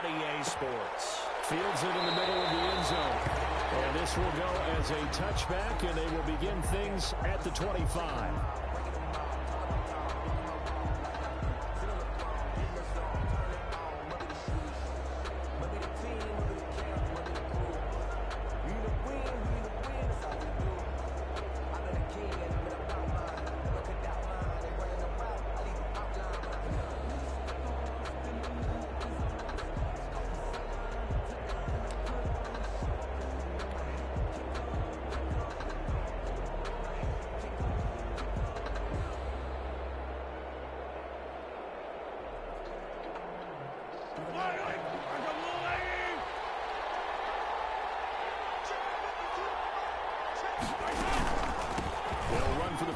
EA Sports. Fields it in the middle of the end zone. And this will go as a touchback, and they will begin things at the 25.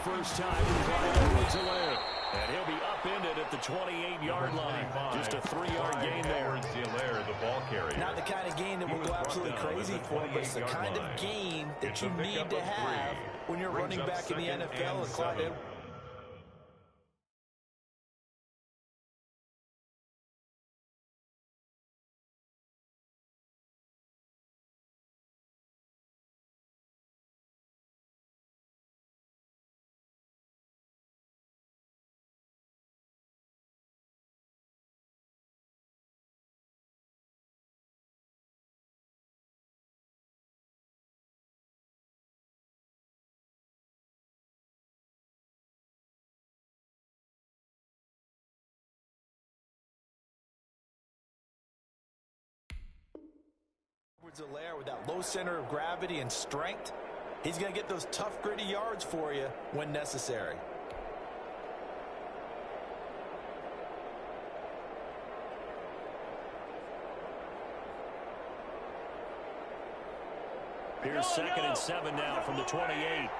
First time Edwards-Helaire. And he'll be upended at the 28-yard line. Just a 3-yard gain there. Edwards-Helaire, the ball carrier. Not the kind of gain that will go absolutely crazy for, but it's the kind of gain that you need to have when you're running back in the NFL. And Clyde Edwards. Edwards-Helaire with that low center of gravity and strength. He's going to get those tough, gritty yards for you when necessary. Here's 2nd and 7 now from the 28.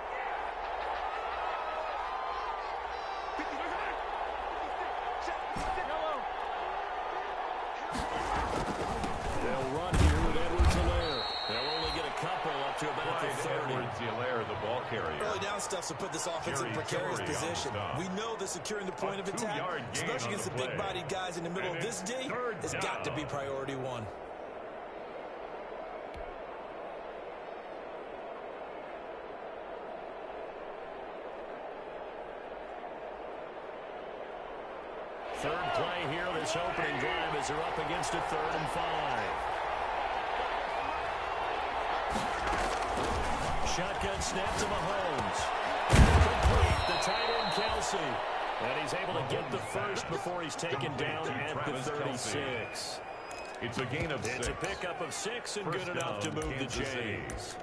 They'll run here with Edwards-Helaire. They'll only get a couple up to about the 30. Edwards-Helaire, the ball carrier. Early down stuff to put this offense in precarious position. We know that securing the point of attack, especially against the big-bodied guys in the middle of this day, has got to be priority one. Third play here, this opening drive as they're up against a 3rd and 5. Shotgun snap to Mahomes. Complete, the tight end Kelsey. And he's able to get the first before he's taken down at the 36. It's a gain of 6. It's a pickup of 6 and good enough to move the Jays.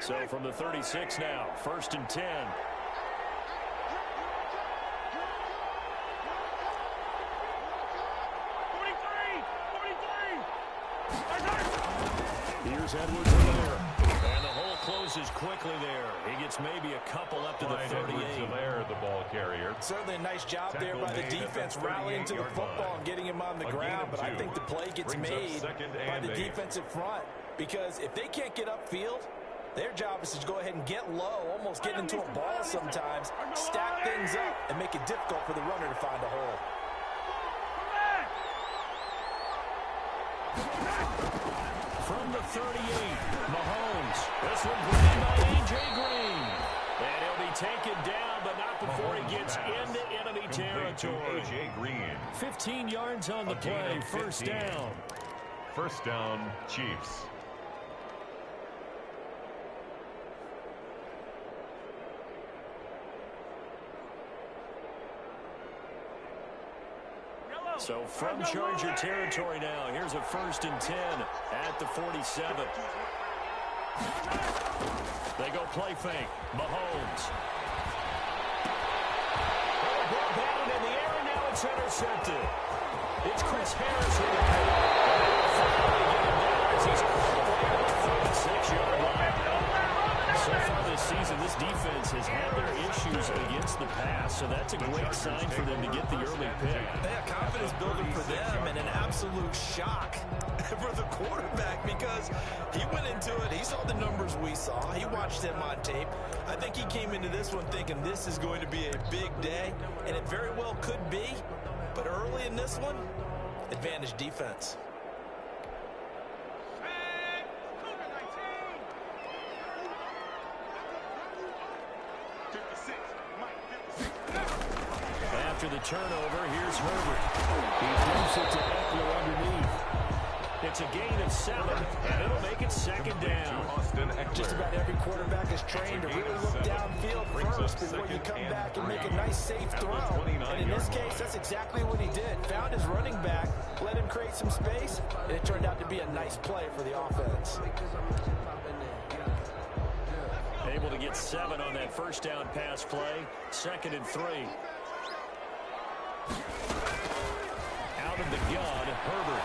So from the 36 now, 1st and 10. Here's Edwards-Helaire. And the hole closes quickly there. He gets maybe a couple up to the 38. Edwards-Helaire, the ball carrier. Certainly a nice job there by the defense rallying to the football and getting him on the ground. But I think the play gets made by the defensive front. Because if they can't get upfield, their job is to go ahead and get low, almost get into a ball sometimes, stack things up, and make it difficult for the runner to find a hole. From the 38, Mahomes. This one grabbed by A.J. Green. And he'll be taken down, but not before he gets into enemy territory. A.J. Green. 15 yards on the play, 1st down. 1st down, Chiefs. So from Charger territory now, here's a 1st and 10 at the 47. They go play fake. Mahomes. Ball batted in the air, and now it's intercepted. It's Chris Harris with the pick. Finally get him down as he's all the way to the 36-yard line. So far this season, this defense has had their issues against the pass, so that's a great sign for them to get the early pick. Yeah, confidence building for them and an absolute absolute shock for the quarterback because he went into it. He saw the numbers we saw. He watched them on tape. I think he came into this one thinking this is going to be a big day, and it very well could be. But early in this one, advantage defense. After the turnover, here's Herbert. He flips it to Eckler underneath. It's a gain of 7, and it'll make it second down. Just about every quarterback is trained to really look downfield first before you come back and make a nice, safe throw. And in this case, that's exactly what he did. Found his running back, let him create some space, and it turned out to be a nice play for the offense. Able to get 7 on that first down pass play. 2nd and 3. Out of the gun, Herbert.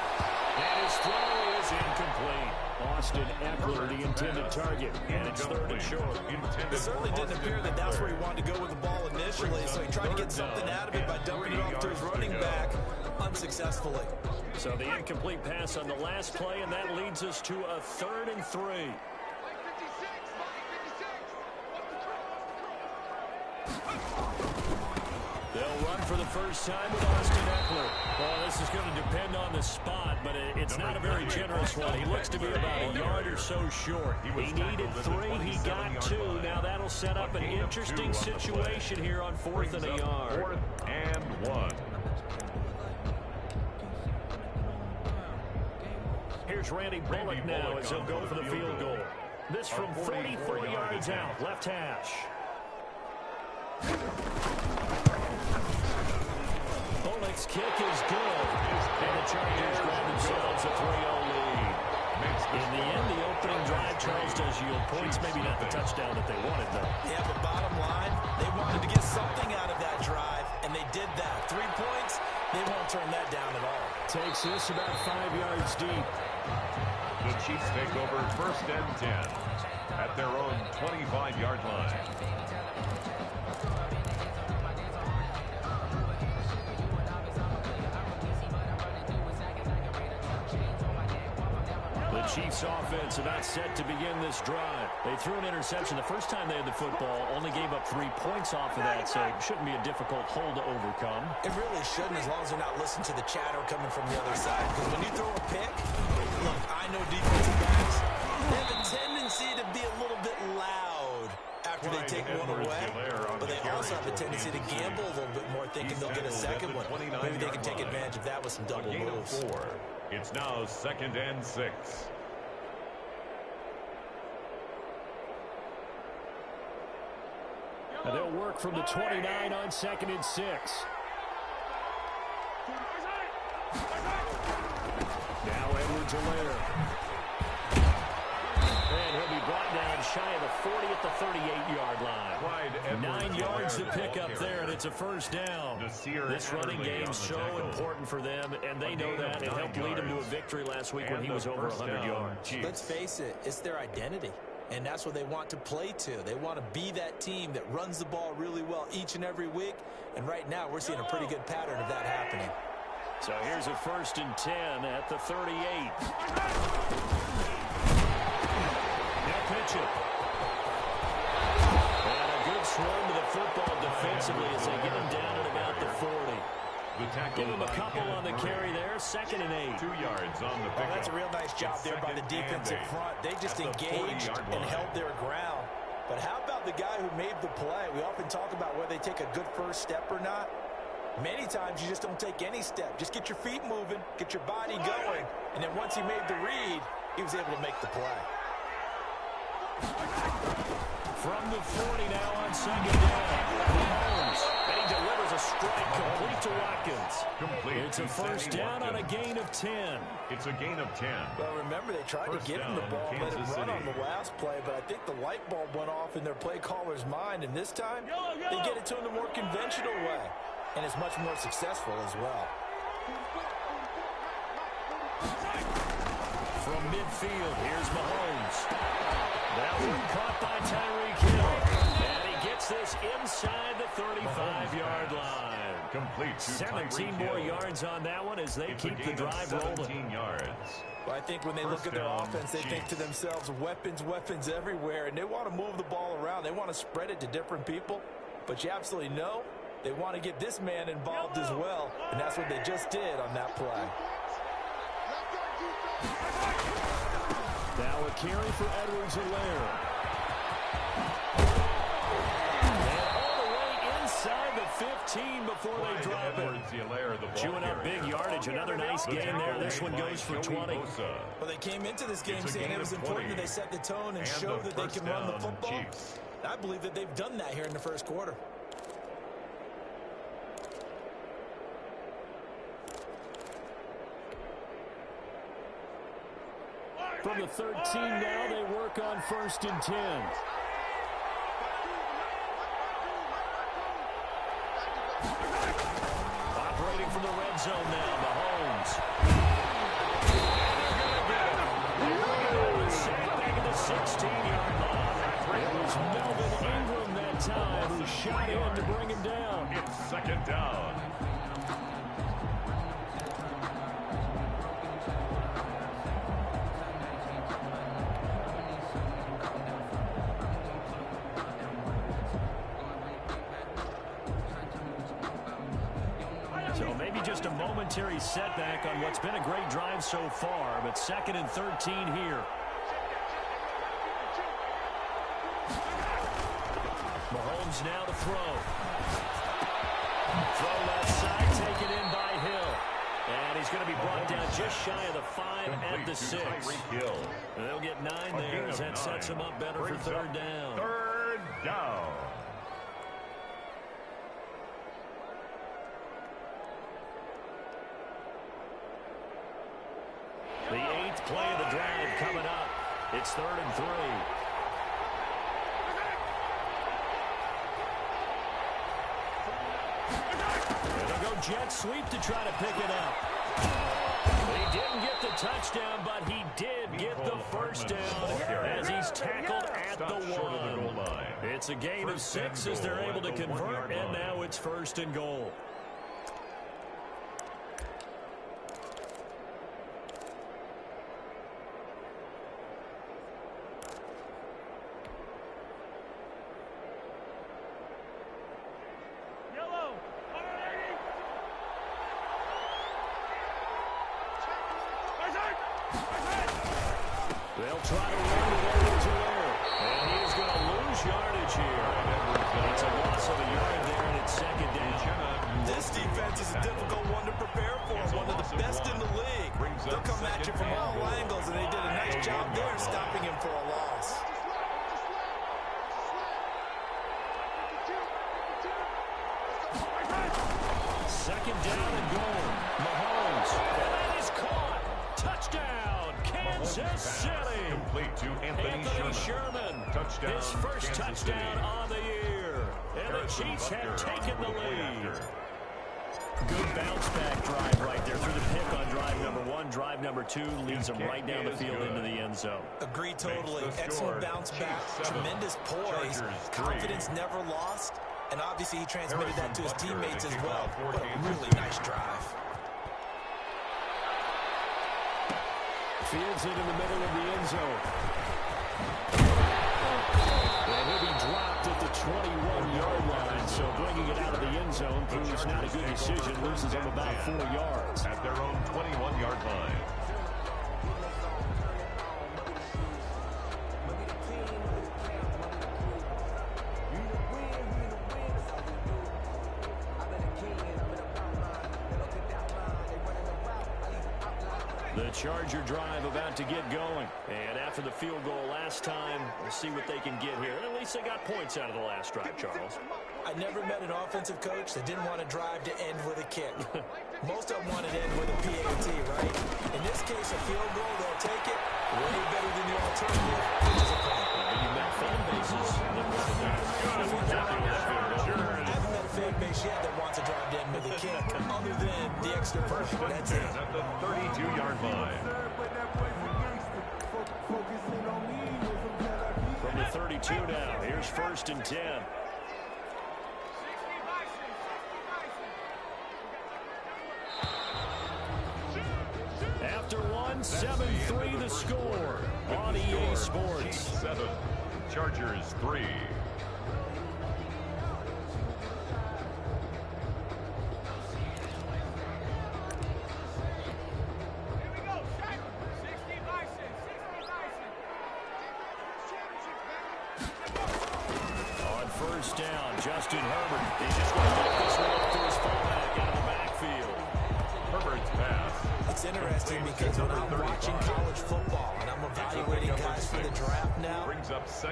And his throw is incomplete. Austin Eckler, the intended target. And it's 3rd and short. It certainly didn't appear that that's where he wanted to go with the ball initially, so he tried to get something out of it by dumping it off to his running back unsuccessfully. So the incomplete pass on the last play, and that leads us to a 3rd and 3. They'll run for the first time with Austin Eckler. Well, this is going to depend on the spot, but it's not a very generous one. He looks to be about a yard or so short. He needed 3. He got 2. Now that'll set up an interesting situation here on 4th and a yard. 4th and 1. Here's Randy Bullock now as he'll go for the field goal. This from 44 yards out, left hash. Bullock's kick is good, and the Chargers grab themselves a 3-0 lead. In the end, the opening drive, Charles does yield points, maybe not the touchdown that they wanted, though. Yeah, but bottom line, they wanted to get something out of that drive, and they did that. 3 points, they won't turn that down at all. Takes this about 5 yards deep. The Chiefs take over 1st and 10 at their own 25-yard line. The Chiefs offense about set to begin this drive. They threw an interception the first time they had the football, only gave up 3 points off of that, so it shouldn't be a difficult hole to overcome. It really shouldn't, as long as they're not listening to the chatter coming from the other side. Because when you throw a pick, look, I know defensive backs, they have a tendency to be a little bit loud after they take one away, but they also have a tendency to gamble a little bit more, thinking they'll get a second one. Maybe they can take advantage of that with some double moves. It's now 2nd and 6. And they'll work from the 29 on 2nd and 6. Now Edwards-Helaire. And he'll be brought down shy of the 40 at the 38-yard line. 9 yards to pick up there, and it's a first down. This running game's so important for them, and they know that. It helped lead them to a victory last week when he was over 100 yards. Let's face it, it's their identity. And that's what they want to play to. They want to be that team that runs the ball really well each and every week. And right now, we're seeing a pretty good pattern of that happening. So here's a 1st and 10 at the 38. Now pitch it. And a good swing to the football defensively as they get him down at about the 40. Give him a couple on the carry there. 2nd and 8. 2 yards on the pickup. Oh, that's a real nice job there by the defensive front. They just engaged and held their ground. But how about the guy who made the play? We often talk about whether they take a good first step or not. Many times you just don't take any step. Just get your feet moving, get your body going. And then once he made the read, he was able to make the play. From the 40 now on 2nd down. Mahomes, and he delivers a strike complete to Watkins. It's a first down on a gain of 10. It's a gain of 10. Well, remember, they tried to give him the ball and let him run on the last play, but I think the light bulb went off in their play caller's mind, and this time they get it to him the more conventional way, and it's much more successful as well. From midfield, here's Mahomes. That one caught by Tyreek Hill. And he gets this inside the 35-yard line. Complete to 17 more yards on that one as they keep the drive rolling. 17 yards. Well, I think when they look at their offense, they think to themselves, weapons, weapons everywhere, and they want to move the ball around. They want to spread it to different people, but you absolutely know they want to get this man involved as well, and that's what they just did on that play. Now a carry for Edwards-Helaire. Inside the 15 before they drop it. Chewing up big yardage. Another nice game there. This one goes for 20. Well, they came into this game saying it was important that they set the tone and show that they can run the football. I believe that they've done that here in the first quarter. From the 13 now, they work on 1st and 10. Operating from the red zone now, Mahomes. Back at the 16-yard line. It was Melvin Ingram that time who shot in to bring him down. It's 2nd down. So maybe just a momentary setback on what's been a great drive so far, but 2nd and 13 here. Mahomes now to throw. Throw left side, taken in by Hill. And he's going to be brought down just shy of the 5 at the 6. And they'll get 9 there as that sets him up better for 3rd down. 3rd down. The 8th play of the drive coming up. It's 3rd and 3. They'll go jet sweep to try to pick it up. He didn't get the touchdown, but he did get the 1st down as he's tackled at the 1. It's a gain of 6 as they're able to convert, and now it's 1st and goal. They'll try to run it over to Helaire. And he is going to lose yardage here. It's a loss of a yard there, and it's 2nd down. This defense is a difficult one to prepare for, one of the best in the league. They'll come at you from all angles, and they did a nice job there stopping him for a loss. Second down and goal. Mahomes. And that is caught. Touchdown, Kansas City. Complete to Anthony Sherman. Touchdown, his first Kansas touchdown City. on the year. And the Chiefs have taken the lead. Good bounce back drive right there through the pick on drive number 1. Drive number 2 leads them right down the field into the end zone. Agree totally. Excellent bounce back. Tremendous poise. Confidence never lost. And obviously he transmitted that to his teammates as well. What a really nice drive. Fields it in the middle of the end zone. And he'll be dropped at the 21-yard line. So bringing it out of the end zone proves not a good decision. Loses them about 4 yards. At their own 21-yard line. The Charger drive about to get going. And after the field goal last time, we'll see what they can get here. At least they got points out of the last drive, Charles. I never met an offensive coach that didn't want to drive to end with a kick. Most of them want to end with a PAT, right? In this case, a field goal, they'll take it. Way better than the alternative, which is a point. You've got fan bases. I haven't met a fan base yet that wants to drive to end with a kick, other than the extra point. That's it. At the 32-yard line. From the 32 now, here's 1st and 10. after one. 7-3 the score on EA Sports. 7, Chargers 3. First down, Justin Herbert. He's just going to get this one up to his fullback out of the backfield. Herbert's pass. It's interesting because when I'm watching college football and I'm evaluating guys for the draft now,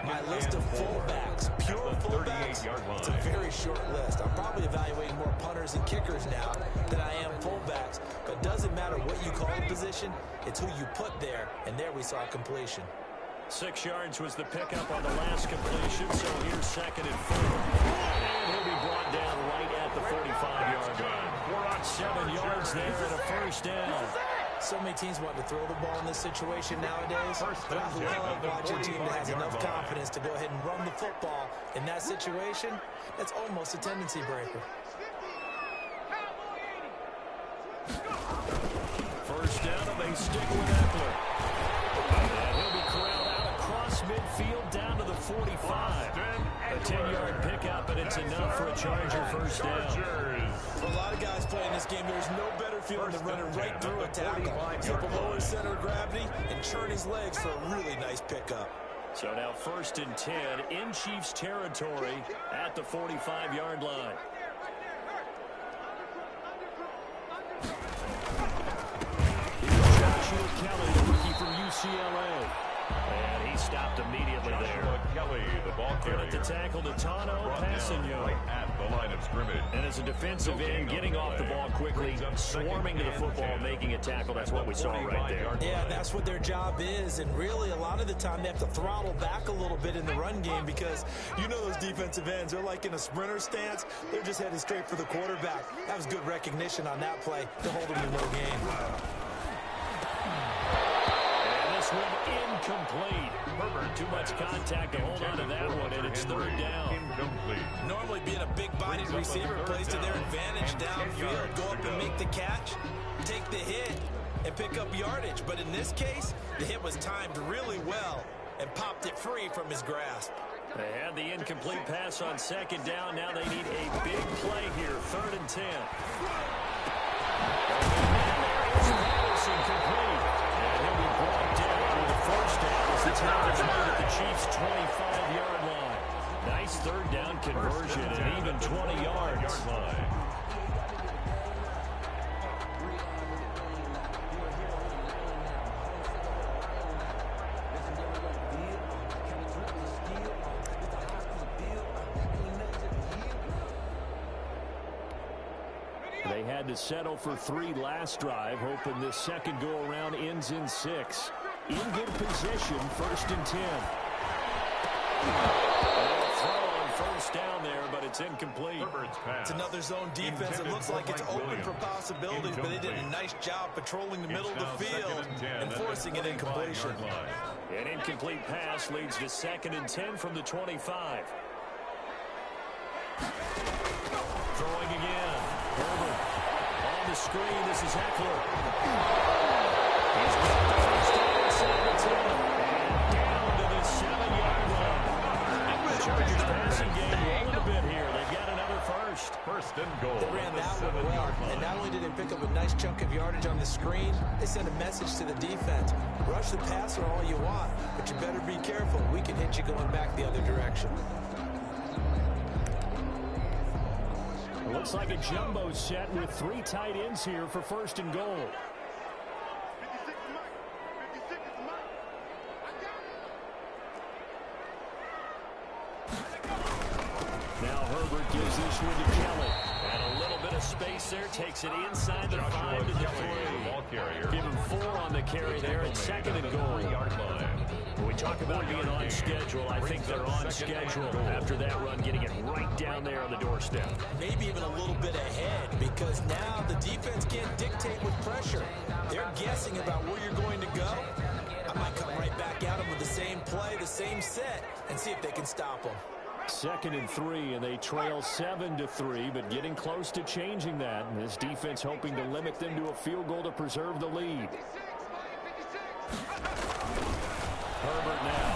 my list of fullbacks, pure fullbacks, it's a very short list. I'm probably evaluating more punters and kickers now than I am fullbacks. But it doesn't matter what you call the position, it's who you put there. And there we saw a completion. 6 yards was the pickup on the last completion, so here's 2nd and 4. And he'll be brought down right at the 45-yard line. We're on 7 yards there and a first down. So many teams want to throw the ball in this situation nowadays, but I love watching a team that has enough confidence to go ahead and run the football. In that situation, that's almost a tendency breaker. First down, and they stick with Eckler. And he'll be corralled out across midfield down to the 45. A 10-yard pickup, and it's enough for a Charger first down. For a lot of guys playing this game, there's no better feeling than running right through a tackle. Keep him lower center of gravity and churn his legs for a really nice pickup. So now 1st and 10 in Chiefs territory at the 45-yard line. Joshua Kelly, the rookie from UCLA. And he stopped immediately there. Kelly, the ball carrier. At the tackle to Tano Passigno. Right at the line of scrimmage. And as a defensive end, getting off the ball quickly, swarming to the football, making a tackle. That's what we saw right there. Yeah, that's what their job is. And really, a lot of the time, they have to throttle back a little bit in the run game because you know those defensive ends, they're like in a sprinter stance. They're just heading straight for the quarterback. That was good recognition on that play to hold them to no gain. Incomplete. Herbert, too much contact to hold on to that one, and it's 3rd down. Incomplete. Normally being a big-bodied receiver plays to their advantage downfield. Go up and make the catch, take the hit, and pick up yardage. But in this case, the hit was timed really well and popped it free from his grasp. They had the incomplete pass on 2nd down. Now they need a big play here. 3rd and 10. Complete. And he'll be brought down with a first down as the tackle is made at the Chiefs' 25-yard line. Nice 3rd down conversion and even 20 yards. They had to settle for 3 last drive, hoping this second go-around ends in 6. In good position, 1st and 10. Throw on first down there, but it's incomplete. It's another zone defense. It looks like it's open for possibilities, but they did a nice job patrolling the middle of the field and forcing an incompletion. An incomplete pass leads to 2nd and 10 from the 25. Throwing again. Herbert on the screen. This is Eckler. He's got the first down inside the 10. And down to the 7-yard line. The Chargers passing game rolling a bit here. They've got another first. 1st and goal. They ran that one well. And not only did they pick up a nice chunk of yardage on the screen, they sent a message to the defense. Rush the passer all you want, but you better be careful. We can hit you going back the other direction. Looks like a jumbo set with 3 tight ends here for 1st and goal. Now Herbert gives this one to Kelly. And a little bit of space there. Takes it inside the 5 to the 3. Give him 4 on the carry there at 2nd and goal. When we talk about being on schedule, I think they're on schedule after that run, getting it right down there on the doorstep. Maybe even a little bit ahead, because now the defense can't dictate with pressure. They're guessing about where you're going to go. I might come right back at them with the same play, the same set, and see if they can stop them. 2nd and 3, and they trail 7-3, but getting close to changing that. And this defense hoping to limit them to a field goal to preserve the lead. Herbert now.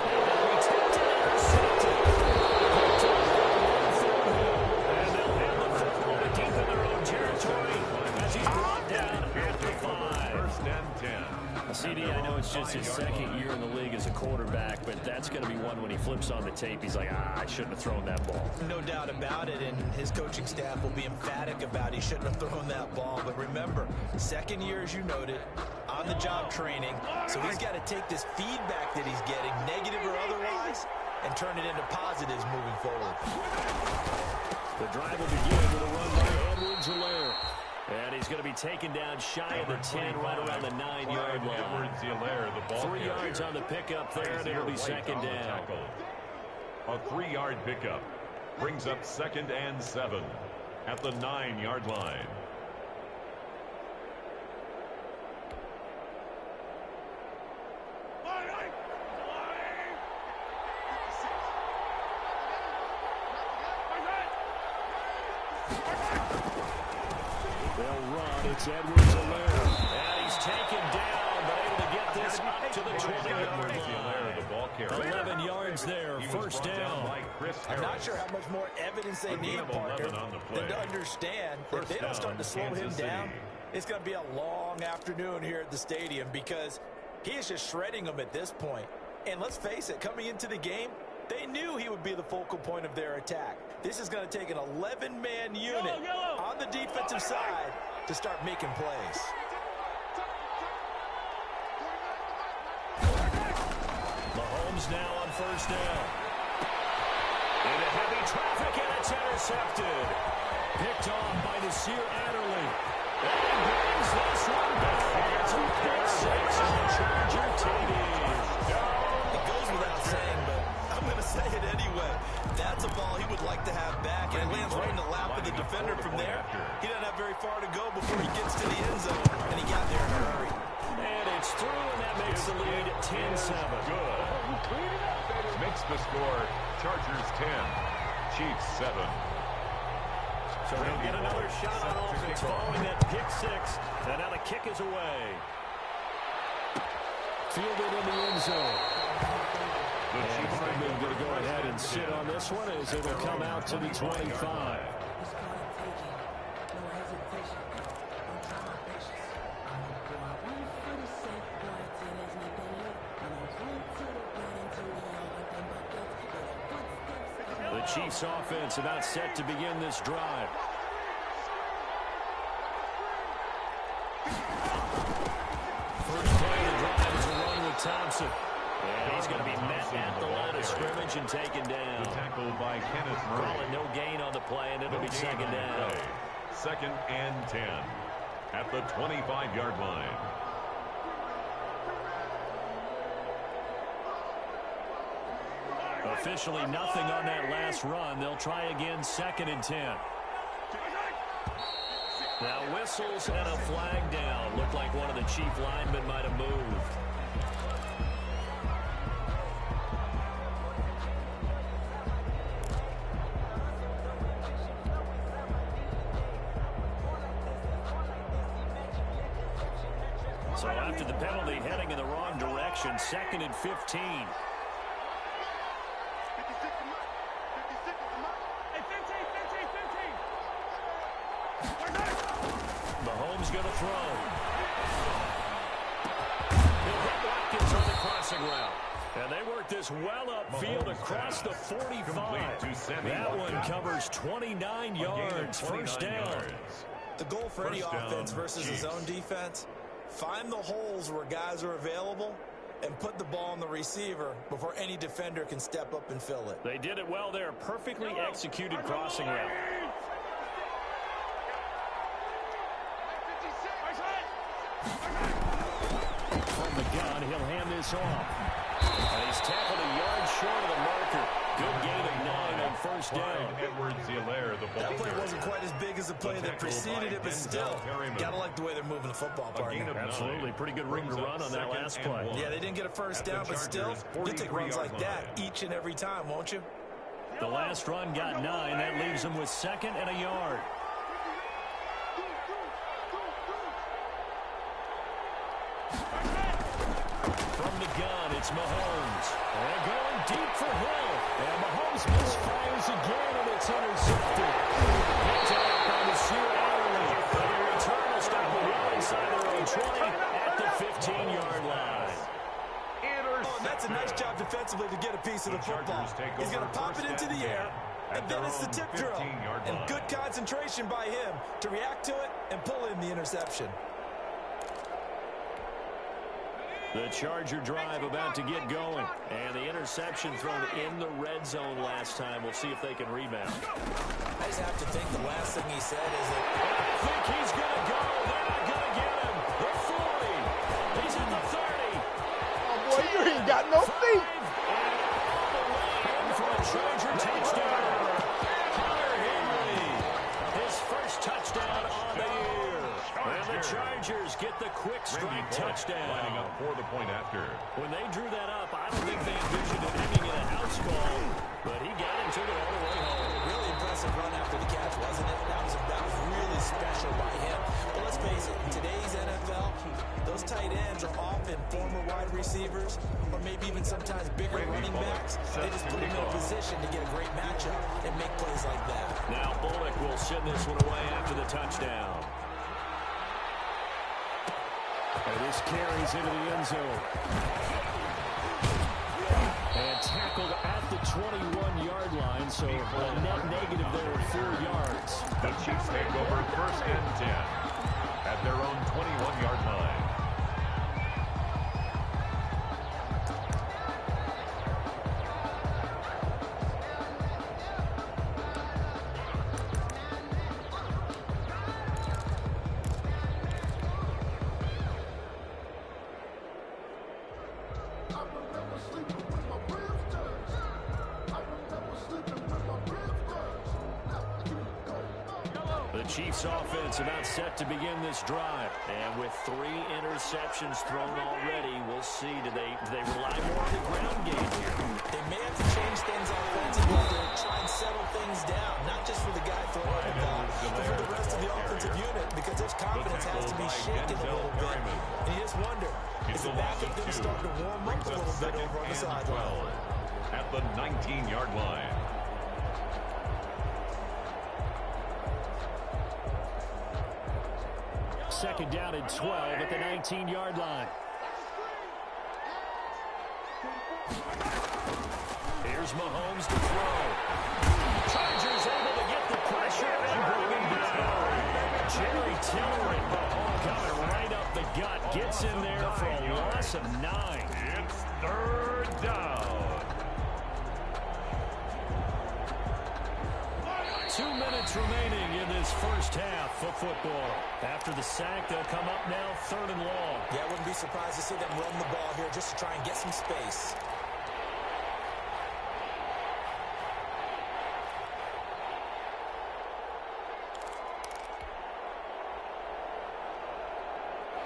And intercepted. And they'll have the football deep in their own territory as he's brought down at the 5. First and 10. CD, I know it's just his second year in the league as a quarterback, but that's going to be one when he flips on the tape. He's like, I shouldn't have thrown that ball. No doubt about it, and his coaching staff will be emphatic about he shouldn't have thrown that ball. But remember, second year, as you noted, on-the-job training, so he's got to take this feedback that he's getting, negative or otherwise, and turn it into positives moving forward. The drive will begin with a run by Edwards-Helaire. And he's going to be taken down shy of the 10, right around the 9-yard line. 3 yards on the pickup there, and it'll be second down. A 3-yard pickup brings up second and 7 at the 9-yard line. It's Edwards-Helaire. And he's taken down, but able to get this up to the 20-yard line. 11 yards there, first down. I'm not sure how much more evidence they need, partner, than to understand that if they don't start to slow him down, it's going to be a long afternoon here at the stadium because he is just shredding them at this point. And let's face it, coming into the game, they knew he would be the focal point of their attack. This is going to take an 11-man unit on the defensive side to start making plays. Mahomes now on first down. Into heavy traffic, and it's intercepted. Picked off by Nasir Adderley. And he brings this one back. It's a pick six on the Charger TD. It goes without saying, but I'm going to say it anyway. That's a ball he would like to have back, and it lands right in the lap of the defender from there. He doesn't have very far to go before he gets to the end zone, and he got there in a hurry. And it's through, and that makes the lead 10-7. Good. Makes the score Chargers 10, Chiefs 7. So they'll get another shot on offense following that pick six, and now the kick is away. Fielded in the end zone. And Hardman going to go ahead and sit on this one as it'll come out to the 25. The Chiefs offense about set to begin this drive. First play of the drive is a run with Thompson. And he's going to be met at the line of scrimmage and taken down. The tackle by Kenneth Murray. Calling no gain on the play, and it'll be second down. Second and 10 at the 25-yard line. Officially nothing on that last run. They'll try again, second and 10. Now whistles and a flag down. Looked like one of the Chief linemen might have moved. So after the penalty, heading in the wrong direction, second and 15. Mahomes going to throw. He'll hit Watkins on the crossing route. And they work this well upfield across the 45. That one covers 29 yards. First down. The goal for any offense versus his own defense, find the holes where guys are available and put the ball on the receiver before any defender can step up and fill it. They did it well there. Perfectly executed crossing route. From the gun, he'll hand this off. And he's tackled a yard short of the marker. Good gain of 9 on first down. Edwards-Helaire, the ball that play wasn't quite as big as the play that preceded it, but still, gotta like the way they're moving the football, partner. Absolutely, pretty good room to run on that last play. Yeah, they didn't get a first down, but still, you take runs like that each and every time, won't you? The last run got 9. That leaves them with second and a yard. From the gun, it's Mahomes. They're going deep for Hill. And Mahomes misfires again, and it's intercepted. Picked up by the Sue Adderley. And the return will stop them well inside their own 20 at the 15-yard line. Oh, that's a nice job defensively to get a piece of the football. He's going to pop it into the air, and then it's the tip drill. And good concentration by him to react to it and pull in the interception. The Charger drive about to get going. And the interception thrown in the red zone last time. We'll see if they can rebound. I just have to think the last thing he said is that I think he's going to go. They're not going to get him. The 40. He's at the 30. Oh, boy, you ain't got no feet. And for a Charger touchdown. Hunter Henry. His first touchdown on the year. And the Chargers get the quick strike touchdown. Lining up for the point after. When they drew that up, I don't think they envisioned it ending in a house call, but he got it and took it all the way home. really impressive run after the catch, wasn't it? That was really special by him. But let's face it, in today's NFL, those tight ends are often former wide receivers or maybe even sometimes bigger running backs. They just put him in a position to get a great matchup and make plays like that. Now Bullock will send this one away after the touchdown. And this carries into the end zone. And tackled at the 21-yard line, so a net negative there of 4 yards. The Chiefs take over 1st and 10 at their own 21-yard line. The Chiefs offense about set to begin this drive. And with 3 interceptions thrown already, we'll see, do they rely more on the ground game here? They may have to change things offensively to try and settle things down, not just for the guy throwing the ball, but for the rest of the offensive unit, because their confidence has to be shaken a little bit. And you just wonder, is the backup going to start to warm up a little bit over on the sideline? At the 19-yard line. Second down and 12 at the 19-yard line. Here's Mahomes to throw. Chargers able to get the pressure and bring him down. Jerry Tillery coming right up the gut. Gets in there for a loss of 9. It's 3rd down. 2 minutes remaining in this first half of football. After the sack, they'll come up now 3rd and long. Yeah, I wouldn't be surprised to see them run the ball here just to try and get some space.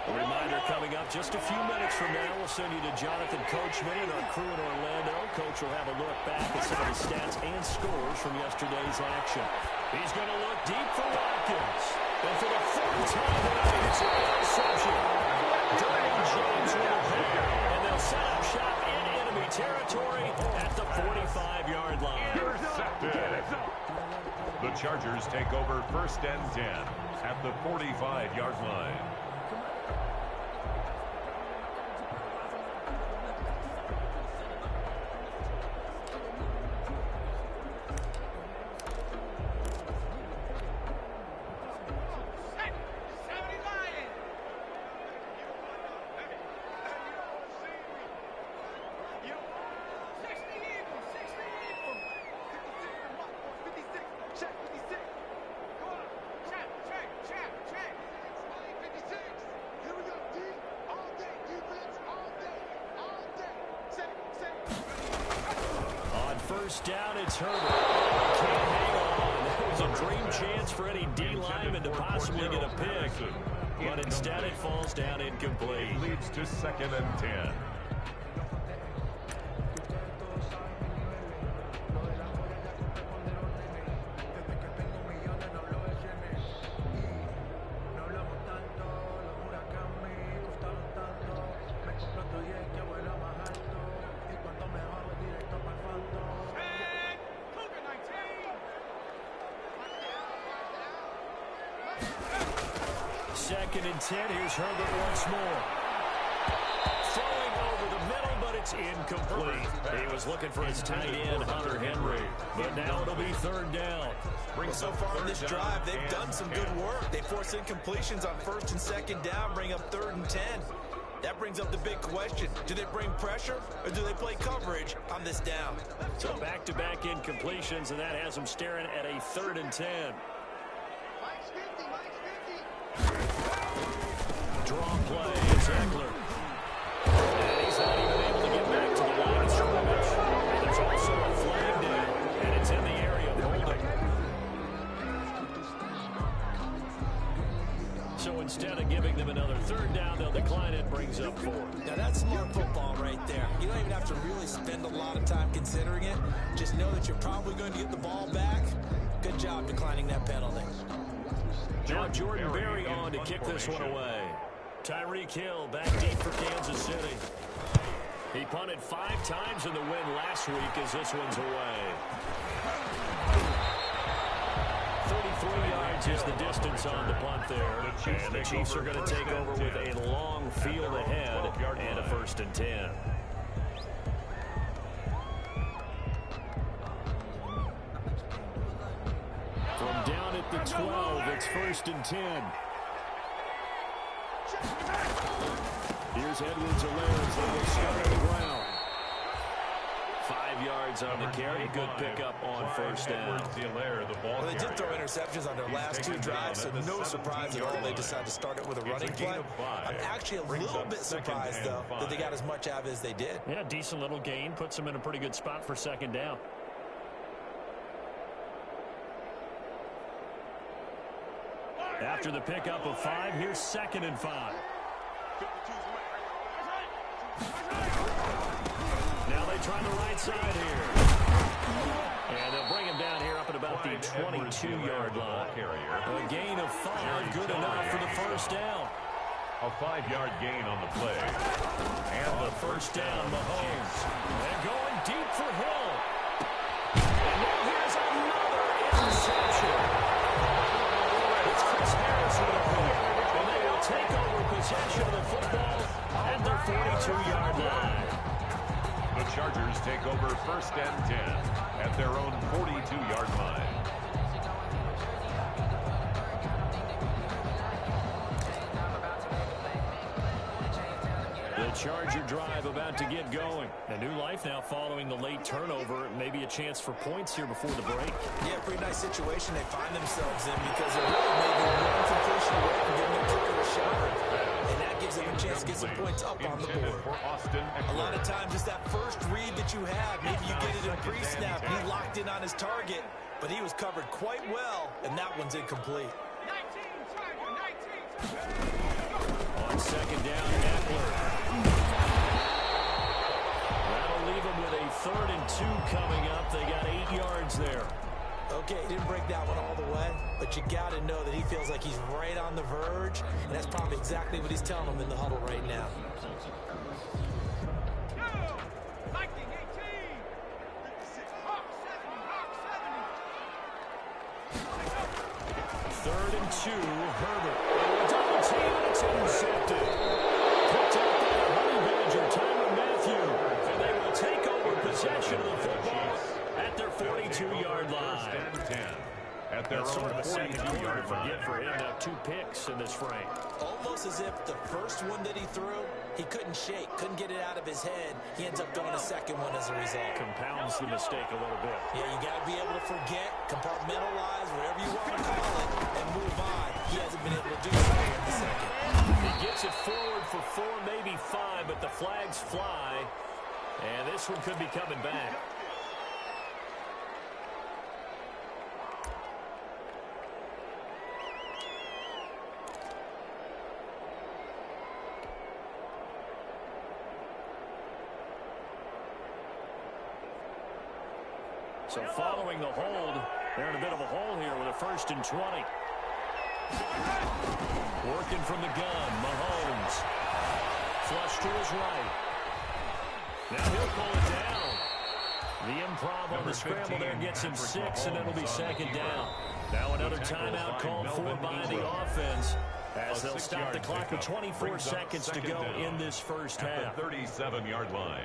A reminder coming up just a few minutes from now, we'll send you to Jonathan Coachman and our crew in Orlando. Coach will have a look back at some of the stats and scores from yesterday's action. He's going to look deep for Watkins. And for the 4th time tonight, it's an interception. Damian James will repair, and they'll set up shop in enemy territory at the 45-yard line. Intercepted. The Chargers take over 1st and 10 at the 45-yard line. First down, it's Herbert. Can't hang on. That was a dream chance for any D-lineman to possibly get a pick. But instead it falls down incomplete. It leads to 2nd and 10. Second and 10. Here's Herbert once more. Throwing over the middle, but it's incomplete. He was looking for his tight end, Hunter Henry. But now it'll be third down. Well, so far in this drive, they've done some good work. They force incompletions on first and second down, bring up third and 10. That brings up the big question. Do they bring pressure or do they play coverage on this down? So back-to-back incompletions, and that has them staring at a third and 10. Draw play, it's Eckler. And he's not even able to get back to the line of scrimmage. And there's also a flag down, and it's in the area of holding. So instead of giving them another third down, they'll decline it, brings up 4. Now that's smart football right there. You don't even have to really spend a lot of time considering it. Just know that you're probably going to get the ball back. Good job declining that penalty. Now Jordan Berry on to kick this one away. Tyreek Hill back deep for Kansas City. He punted 5 times in the win last week as this one's away. 33 yards is the distance on the punt there. And the Chiefs are going to take over with a long field ahead and a first and 10. From down at the 12, it's first and 10. Here's Edwards-Helaire as they will start on the ground. 5 yards on the carry. Good pickup on first down. Well, they did throw interceptions on their last 2 drives, so no surprise at all they decided to start it with a running play. I'm actually a little bit surprised, though, that they got as much out of it as they did. Yeah, decent little gain. Puts them in a pretty good spot for second down. After the pickup of 5, here's second and 5. Now they try the right side here. And they'll bring him down here up at about the 22-yard line. A gain of 5, good enough for the first down. A 5-yard gain on the play. And the first down, Mahomes. And going deep for Hill. And now here's another interception. It's Chris Harris with a pick. And they will take over possession of the football at their 42-yard line. The Chargers take over first and 10 at their own 42-yard line. The Charger drive about to get going. A new life now following the late turnover. Maybe a chance for points here before the break. Yeah, pretty nice situation they find themselves in because they're really maybe one completion away from getting a kick or a shot. And that gives them a chance to get some points up on the board. A lot of times it's that first read that you have. Maybe you get it in pre-snap. He locked in on his target, but he was covered quite well, and that one's incomplete. On second down, Eckler. That'll leave them with a 3rd and 2 coming up. They got 8 yards there. Okay, he didn't break that one all the way, but you got to know that he feels like he's right on the verge, and that's probably exactly what he's telling them in the huddle right now. Third and 2, Herbert. Double team, and it's intercepted. Picked up by the Honey Badger, Tyrann Mathieu. And they will take over possession of the football at their 42-yard line. At their That's own sort of a second quarter 42-yard to forget line. for him. Now 2 picks in this frame. Almost as if the first one that he threw, he couldn't shake, couldn't get it out of his head. He ends up throwing a second one as a result. Compounds the mistake a little bit. Yeah, you got to be able to forget, compartmentalize, whatever you want to call it, and move on. He hasn't been able to do so here in the second. He gets it forward for 4, maybe 5, but the flags fly. And this one could be coming back. So following the hold, they're in a bit of a hole here with a 1st and 20. Working from the gun, Mahomes. Flush to his right. Now he'll pull it down. The improv on the scramble there gets him 6, and it'll be second down. Now another timeout called for by the offense, as they'll stop the clock with 24 seconds to go in this first half. At the 37-yard line.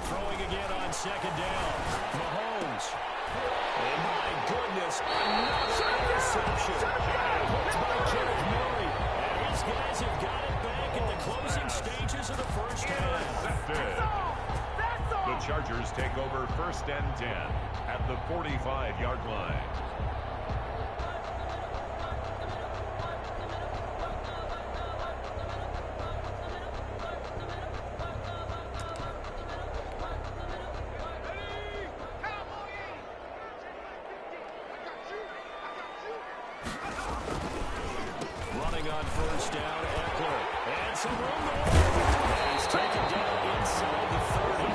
Throwing again on second down. Mahomes. And my goodness, another interception. Hooked by Kenneth Murray. And these guys have got it back in the closing stages of the first half. The Chargers take over 1st and 10 at the 45-yard line. Running on first down, Eckler. And some room there. And he's taken down inside the 30.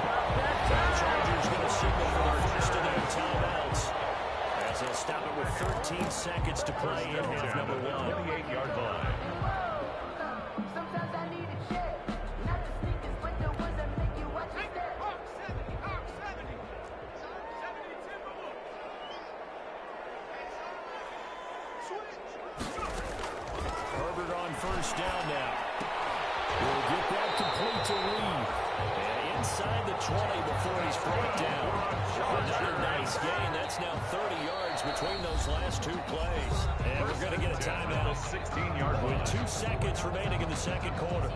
The Chargers going to signal for their first of their timeouts, as they'll stop it with 13 seconds to play in half number 1. 28-yard line. Herbert on first down now. We'll get that complete to Reed. And inside the 20 before he's brought down. Another nice gain. That's now 30 yards between those last two plays. And we're going to get a timeout. 16-yard line. With 2 seconds remaining in the second quarter.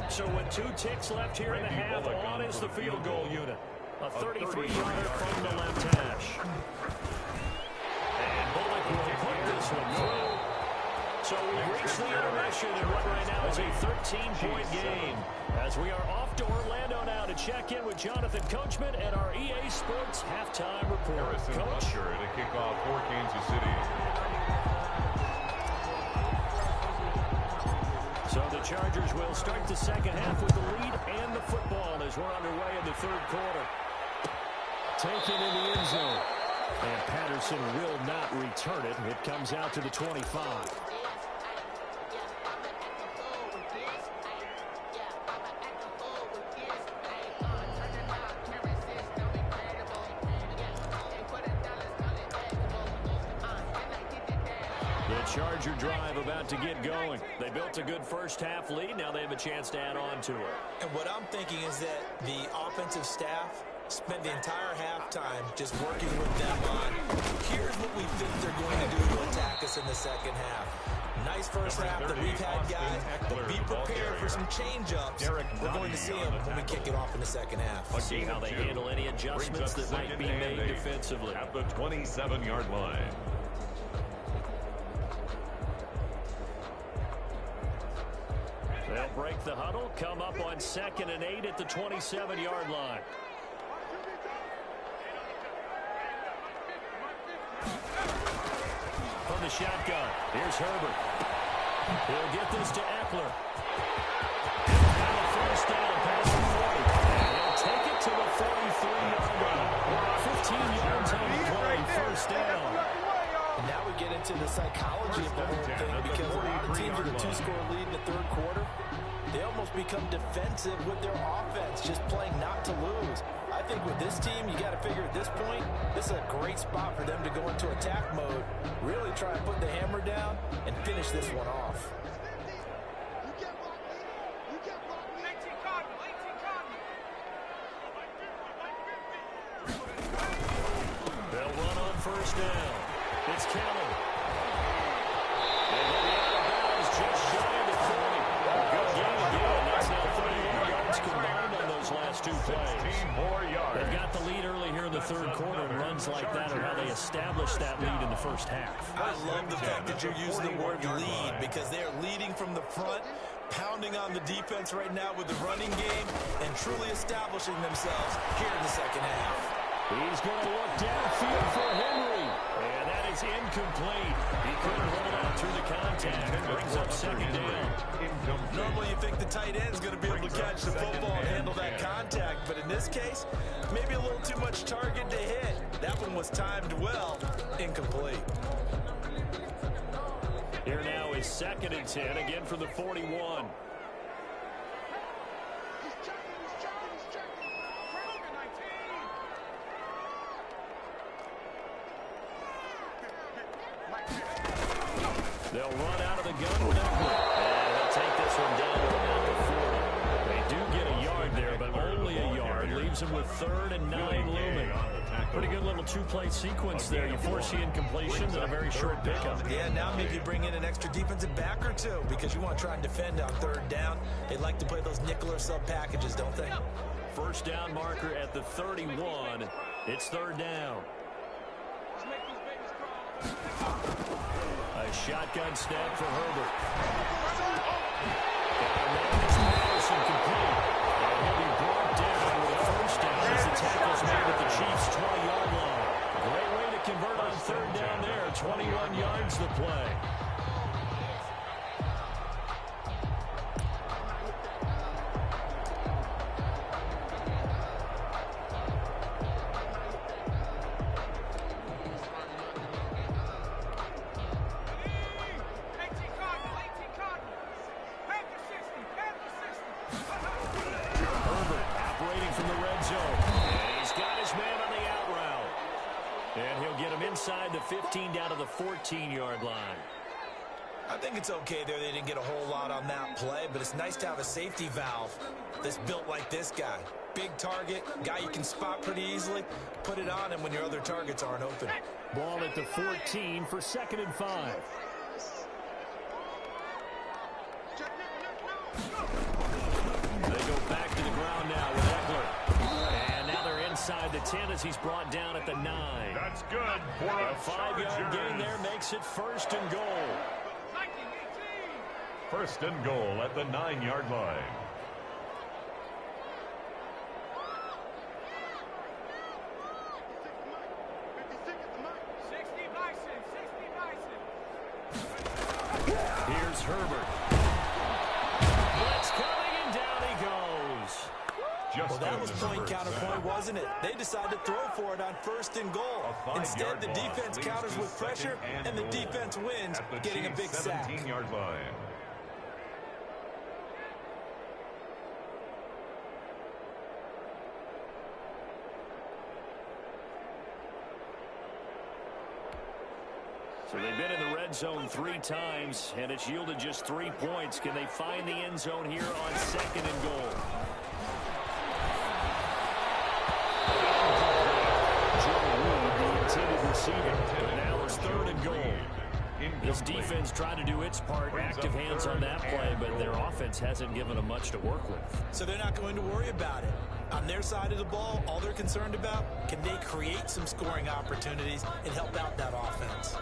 So with 2 ticks left here in the half, on is the field goal unit. A 33-yarder from the left hash. And Bullock will put this one through. So we've reached the intermission in what right now is a 13-point game, as we are off to Orlando now to check in with Jonathan Coachman and our EA Sports halftime report. Harrison Coach? Butker to kick off for Kansas City. So the Chargers will start the second half with the lead and the football as we're underway in the third quarter. Taken in the end zone. And Patterson will not return it. It comes out to the 25. Charger drive about to get going. They built a good first half lead. Now they have a chance to add on to it. And what I'm thinking is that the offensive staff spent the entire halftime just working with them on, here's what we think they're going to do to attack us in the second half. Nice first half that we've had, guys, but be prepared for some change-ups. We're going to see them when we kick it off in the second half. We'll see how they handle any adjustments that might be made defensively. At the 27-yard line. They'll break the huddle, come up on 2nd and 8 at the 27-yard line. From the shotgun, here's Herbert. He'll get this to Eckler. And a first down past the 40. And he'll take it to the 43-yard line. 15 yards on the play, first down. Now we get into the psychology of the whole thing, because a lot of teams with a 2-score lead in the third quarter, they almost become defensive with their offense, just playing not to lose. I think with this team, you got to figure at this point, this is a great spot for them to go into attack mode, really try and put the hammer down and finish this one off. They'll run on first down. It's Kelly. And he'll be out of bounds just shy of the 40. Good game again. That's now 31 yards combined on those last two plays. 16 more yards. They've got the lead early here in the third quarter, and runs like that are how they established that lead in the first half. I love the fact that you're using the word lead, because they're leading from the front, pounding on the defense right now with the running game, and truly establishing themselves here in the second half. He's going to look downfield for Henry. And that is incomplete. incomplete. He couldn't hold on through the contact. It brings up second down. Normally you think the tight end is going to be able to catch the football and handle that contact, but in this case, maybe a little too much target to hit. That one was timed well. Incomplete. Here now is 2nd and 10, again from the 41. They'll run out of the gun with Eckler. And he'll take this one down to about the 40. They do get a yard there, but only a yard. Leaves them with 3rd and 9 looming. Pretty good little two-play sequence there. You force the incompletions and a very short pickup. Yeah, now maybe bring in an extra defensive back or two because you want to try and defend on 3rd down. They like to play those nickel or sub packages, don't they? First down marker at the 31. It's 3rd down. A shotgun snap for Herbert. And this pass incomplete. And he'll be brought down with a first down as the tackle's made at the Chiefs' 20-yard line. Great way to convert on 3rd down there. 21 yards the play. Inside the 15 down to the 14-yard line. I think it's okay there. They didn't get a whole lot on that play, but it's nice to have a safety valve that's built like this guy. Big target, guy you can spot pretty easily. Put it on him when your other targets aren't open. Ball at the 14 for 2nd and 5. They go back to the ground now with Eckler. And now they're inside the 10 as he's brought down at the 9. That's good for a 5-yard gain there makes it 1st and goal. 1st and goal at the 9-yard line. Here's Herbert. Blitz coming, and down he goes. Well, that was point counterpoint, wasn't it? They decided to throw for it on 1st and goal. Instead, the defense counters with pressure, and the defense wins, getting a big sack. 17-yard line. So they've been in the red zone 3 times, and it's yielded just 3 points. Can they find the end zone here on 2nd and goal? The intended receiver, but now it's 3rd and goal. This defense trying to do its part, active hands on that play, but their offense hasn't given them much to work with. So they're not going to worry about it. On their side of the ball, all they're concerned about, can they create some scoring opportunities and help out that offense?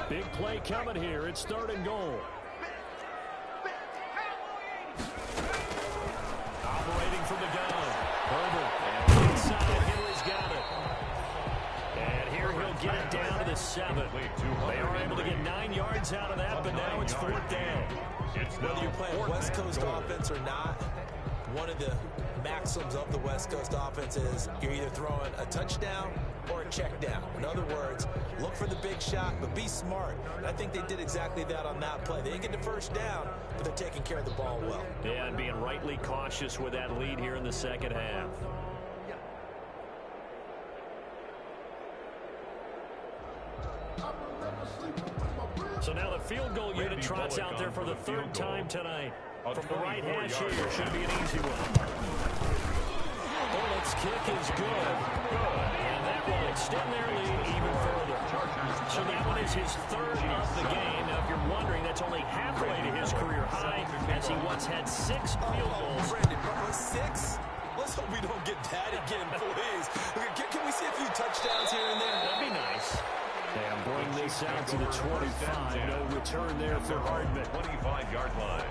Big play coming here. It's 3rd and goal. Operating from the gun. Herbert. And inside. Henry's got it. And here he'll get it down to the 7. They are able to get 9 yards out of that, but now it's 4th down. Whether you're playing West Coast offense or not, one of the maxims of the West Coast offense is you're either throwing a touchdown or a check down. In other words, look for the big shot, but be smart. And I think they did exactly that on that play. They didn't get the first down, but they're taking care of the ball well. Yeah, and being rightly cautious with that lead here in the second half. So now the field goal unit trots out there for the 3rd time tonight. From the right hash here, should be an easy one. Bullett's kick is good. And that will extend their lead even further. So that one is his 3rd of the game. Now, if you're wondering, that's only halfway to his career high, as he once had 6 field goals. Brandon, 6? Let's hope we don't get that again, please. Can we see a few touchdowns here and there? That'd be nice. And bring this out to the 25. No return there for Hardman. 25-yard line.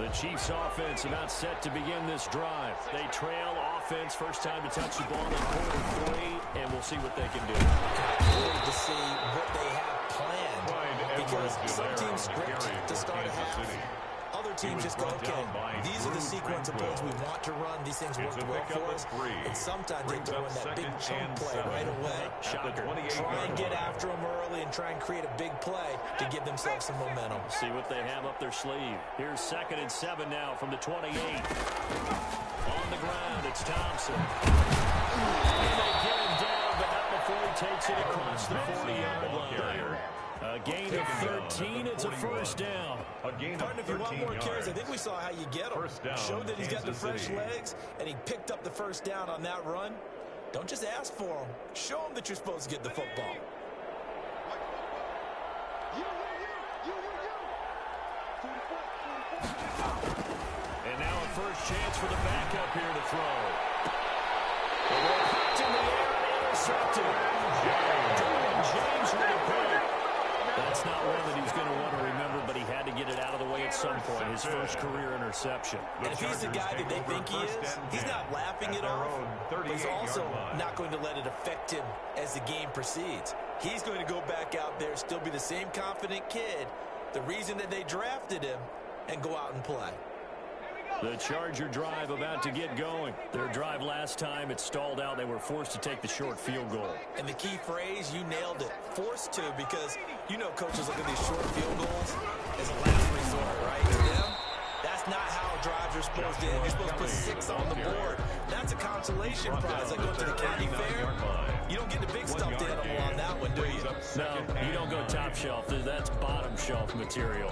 The Chiefs offense about set to begin this drive. They trail offense, first time to touch the ball in quarter 3, and we'll see what they can do. Wait to see what they have planned, because some teams script to start a half. Other teams just go, okay, these are the sequence of plays we want to run. These things work well for us. And sometimes they throw in that big chunk play right away. Shocker. Try and get after them early and try and create a big play to give themselves some momentum. See what they have up their sleeve. Here's 2nd and 7 now from the 28. On the ground, it's Thompson. And they get him down, but not before he takes it across the 40-yard line. A gain of 13, it's a first down. Pardon, if you want more carries, I think we saw how you get him. Showed that he's got the fresh legs, and he picked up the first down on that run. Don't just ask for him. Show him that you're supposed to get the football. And now a first chance for the backup here to throw. The ball hooked in the air and intercepted. James with a pick. That's not one that he's going to want to remember, but he had to get it out of the way at some point. His first career interception. And if he's the guy that they think he is, he's not laughing it off, but he's also not going to let it affect him as the game proceeds. He's going to go back out there, still be the same confident kid, the reason that they drafted him, and go out and play. The Charger drive about to get going. Their drive last time, it stalled out. They were forced to take the short field goal. And the key phrase, you nailed it, forced to, because you know coaches look at these short field goals as a last resort, right? To them, that's not how drives are supposed to end. You're supposed to put 6 on the board. That's a consolation prize. Like going to the county fair, you don't get the big stuffed animal on that one, do you? No, you don't go top shelf. That's bottom shelf material.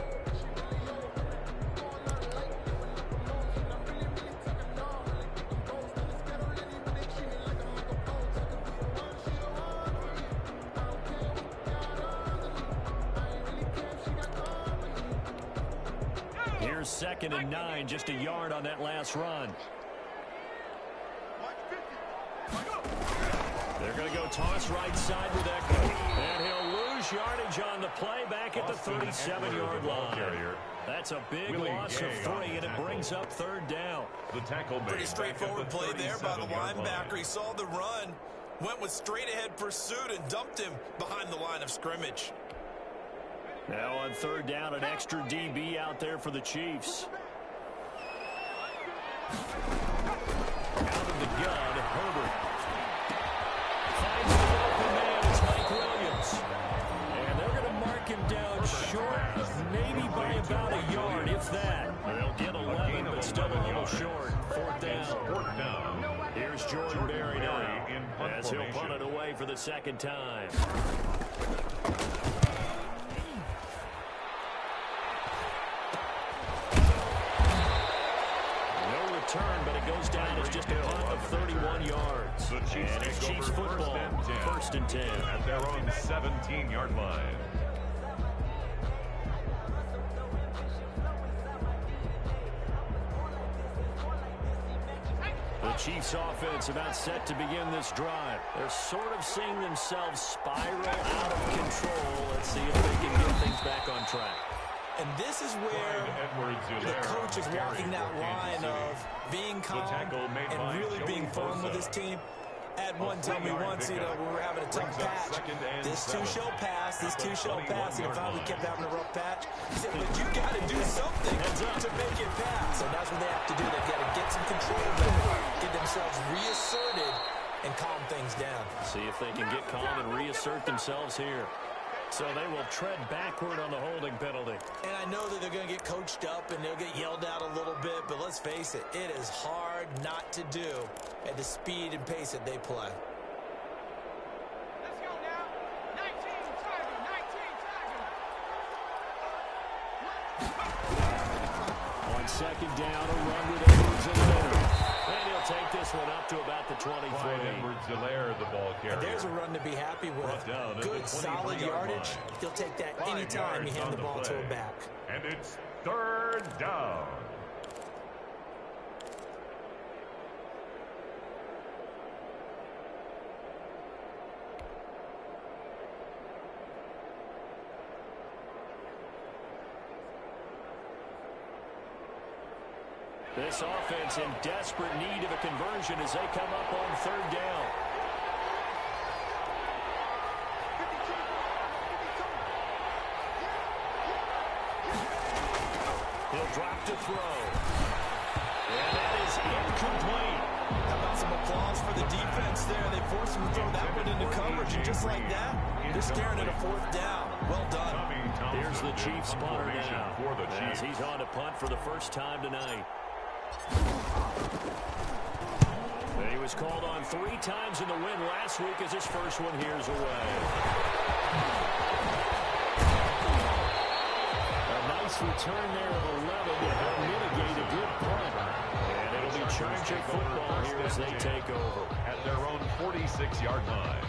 Here's 2nd and 9, just a yard on that last run. They're going to go toss right side with Eckler. And he'll lose yardage on the play back at the 37-yard line. That's a big loss of 3, and it brings up 3rd down. The tackle pretty straightforward play there by the linebacker. He saw the run, went with straight-ahead pursuit, and dumped him behind the line of scrimmage. Now on 3rd down, an extra DB out there for the Chiefs. Out of the gun, Herbert. Finds the open man, it's Mike Williams. And they're going to mark him down short, maybe by about a yard, if that. They'll get 11, but still a little short. 4th down. Here's Jordan Berry now, as he'll punt it away for the 2nd time. Turn, but it goes down as just a punt of 31 yards. And it's Chiefs football, 1st and 10. At their own 17-yard line. The Chiefs offense about set to begin this drive. They're sort of seeing themselves spiral out of control. Let's see if they can get things back on track. And this is where the coach is walking that line of being calm and really being firm with his team. Had one tell me once, we were having a tough patch. This too shall pass, this too shall pass. And finally kept having a rough patch. He said, but you got to do something to make it pass. And that's what they have to do. They've got to get some control back, get themselves reasserted, and calm things down. See if they can get calm and reassert themselves here. So they will tread backward on the holding penalty. And I know that they're going to get coached up and they'll get yelled at a little bit, but let's face it, it is hard not to do at the speed and pace that they play. Let's go now. 19 Tiger, 19 Tiger. On 2nd down, a run with Edwards-Helaire. And he'll take this one up to about the 23. Edwards-Helaire, the ball carrier. And there's a run to be happy with. Good, solid yardage. He'll take that anytime you hand the ball to him back. And it's 3rd down. This offense in desperate need of a conversion as they come up on third down. He'll drop to throw. And that is incomplete. How about some applause for the defense there? They forced him to throw that one into coverage, and just like that, they're scaring at a fourth down. Well done. Here's the Chiefs punter now, as he's on to punt for the first time tonight. He was called on 3 times in the win last week as his first one here's away. A nice return there of 11 to help mitigate a good punt. And it'll be Charger football here as they take over. At their own 46-yard line.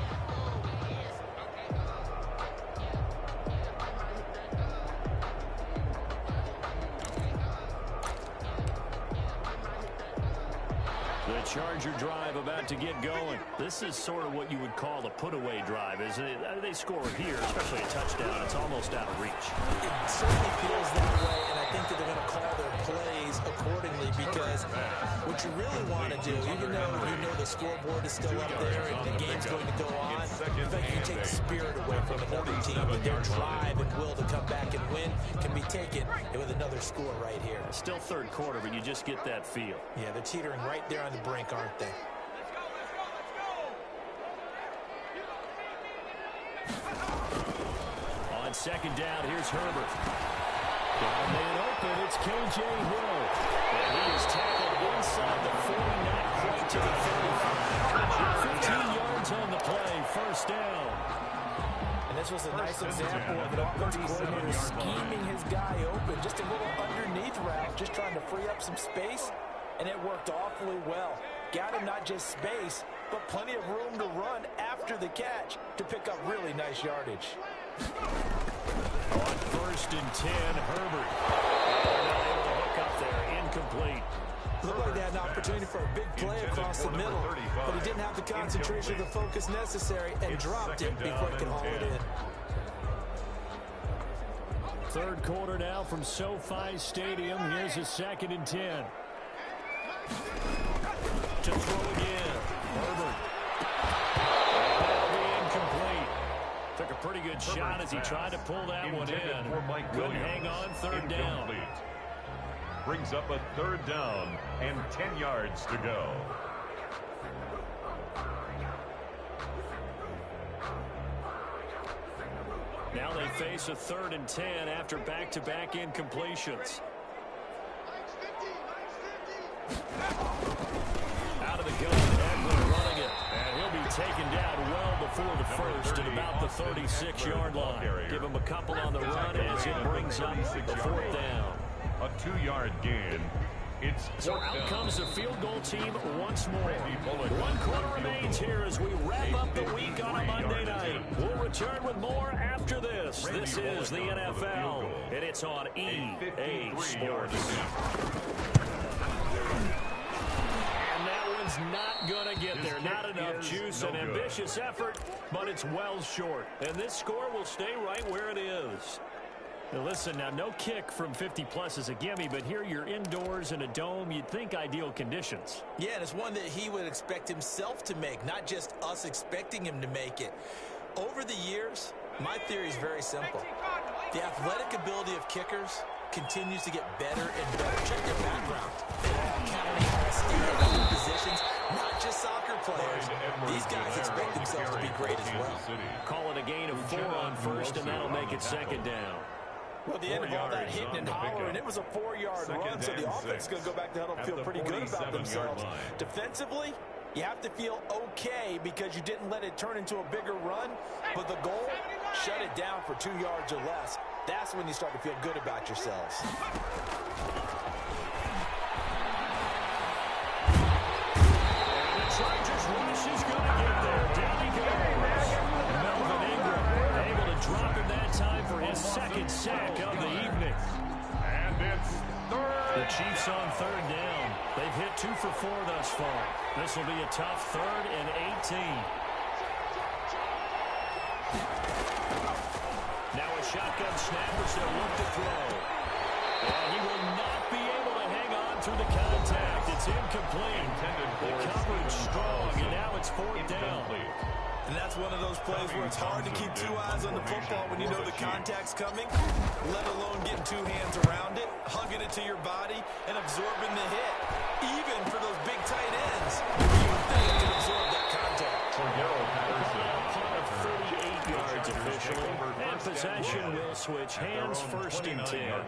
The Charger drive about to get going. This is sort of what you would call a put-away drive, isn't it? They score here, especially a touchdown. It's almost out of reach. It certainly feels that way, and I think that they're going to call their plays accordingly because what you really want to do, even though you know the scoreboard is still up there and the game's going to go on, in fact, you take the spirit away from another team, but their drive and will to come back and win can be taken with another score right here. Still third quarter, but you just get that feel. Yeah, they're teetering right there on the brink, aren't they? On second down, here's Herbert. Got a man open, it's K.J. Hill. And he is tackled inside the 40, not quite to the 35. 15 yards on the play, first down. And this was a nice example of an offensive coordinator scheming his guy open. Just a little underneath route, just trying to free up some space, and it worked awfully well. Got him not just space, but plenty of room to run after the catch to pick up really nice yardage. On first and 10, Herbert. Not able to hook up there, incomplete. Looked like they had an opportunity for a big play across the middle, but he didn't have the concentration or the focus necessary and dropped it before he could haul it in. Third quarter now from SoFi Stadium. Here's a second and 10. To throw again. Herbert. That'll be incomplete. Took a pretty good shot as he tried to pull that one in. Couldn't hang on third down. Brings up a third down and 10 yards to go. Now they face a third and 10 after back-to-back incompletions. Out of the gun, Edwin running it. And he'll be taken down well before the first at about the 36-yard line. Give him a couple on the run as it brings up the fourth down. A 2-yard gain. It's so out comes the field goal team once more. 1 quarter remains here as we wrap up the week on a Monday night. We'll return with more after this. This is the NFL, and it's on EA Sports. And that one's not going to get there. Not enough juice, an ambitious effort, but it's well short. And this score will stay right where it is. Now listen, now no kick from 50-plus is a gimme, but here you're indoors in a dome. You'd think ideal conditions. Yeah, and it's one that he would expect himself to make, not just us expecting him to make it. Over the years, my theory is very simple. The athletic ability of kickers continues to get better and better. Check their background. They're all counting, all standing positions, not just soccer players. These guys expect themselves to be great as well. Call it a gain of 4 on first, and that'll make it second down. Well, at the end of all that hitting and hollering, it was a 4-yard run, so the offense is going to go back to huddle and feel pretty good about themselves. Defensively, you have to feel okay because you didn't let it turn into a bigger run, but the goal, shut it down for 2 yards or less. That's when you start to feel good about yourselves. The Chargers rush is going to get there. Down he goes. Melvin Ingram able to drop him that time for his second sack of the evening. And it's third. The Chiefs on third down. They've hit 2 for 4 thus far. This will be a tough 3rd and 18. Now a shotgun snap as they'll look to throw. And he will not be able to hang on through the contact. It's incomplete. The coverage strong, and now it's fourth down. And that's one of those plays where it's hard to keep two eyes on the football when you know the contact's coming, let alone getting two hands around it, hugging it to your body, and absorbing the hit. Even for those big tight ends, you would think they can absorb that contact. Punt of 38 yards officially. And possession will switch hands, first and 10.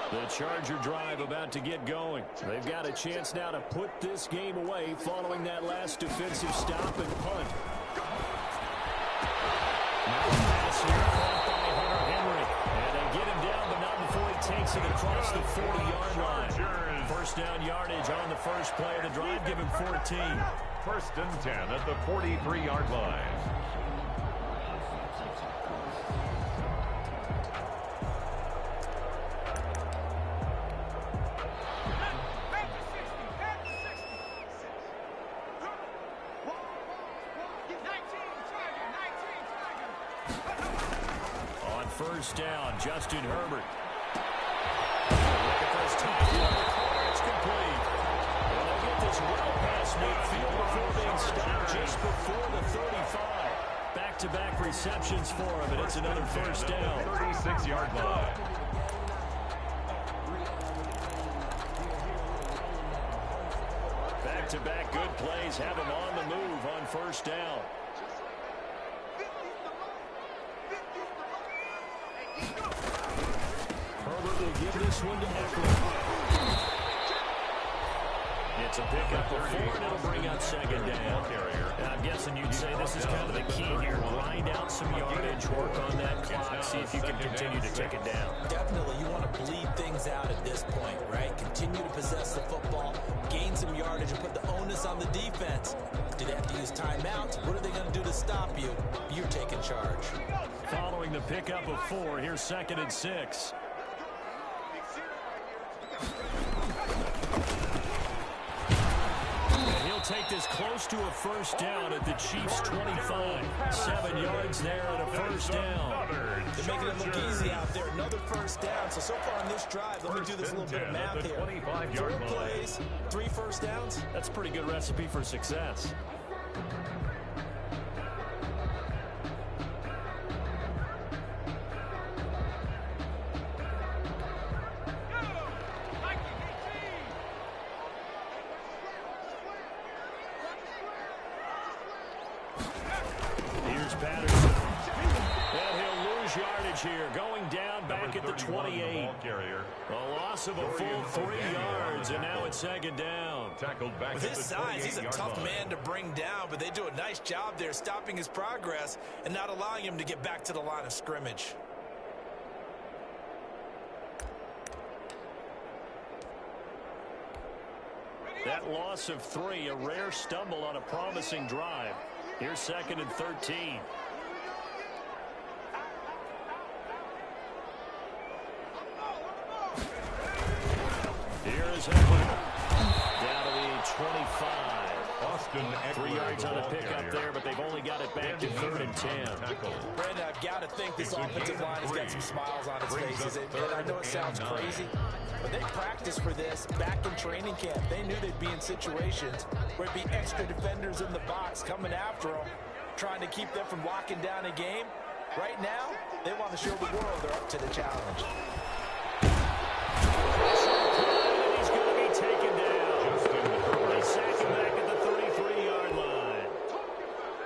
The Charger drive about to get going. They've got a chance now to put this game away following that last defensive stop and punt. Now a pass here caught by Hunter Henry. And they get him down, but not before he takes it across the 40-yard line. First down yardage on the first play of the drive, give him 14. First and 10 at the 43-yard line. First down, Justin Herbert. Look at this tackle on the corner. It's complete. And they'll get this well past midfield before being stopped just before the 35. Back-to-back receptions for him, and it's another first down. 36-yard line. Back-to-back good plays have him on the move on first down. Herbert will give this one to Eckler. It's a pickup of 4, and it'll bring up second down. And I'm guessing you'd say this is kind of the key here. Grind out some yardage, work on that clock, see if you can continue to take it down. Definitely, you want to bleed things out at this point, right? Continue to possess the football, gain some yardage, and put the onus on the defense. Do they have to use timeouts? What are they going to do to stop you? You're taking charge. Following the pickup of 4, here's second and 6. And he'll take this close to a first down at the Chiefs' 25. 7 yards there and a first down. They're making it look easy out there. Another first down. So far on this drive, let me do this little bit of math here. 4 plays, 3 first downs. That's a pretty good recipe for success. Here, going down back at the 28. A loss of a full 3 yards, and now it's second down. Tackled back with his size, he's a tough man to bring down, but they do a nice job there stopping his progress and not allowing him to get back to the line of scrimmage. That loss of 3, a rare stumble on a promising drive. Here's second and 13. Here is Eckler. Down to the 25. Austin Eckler. 3 yards on a pickup there, but they've only got it back to 3rd and 10. Brandon, I've got to think this offensive line has got some smiles on its faces. And I know it sounds crazy, but they practiced for this back in training camp. They knew they'd be in situations where it'd be extra defenders in the box coming after them, trying to keep them from locking down a game. Right now, they want to show the world they're up to the challenge. He's going to be taken down. They sack him back at the 33-yard line.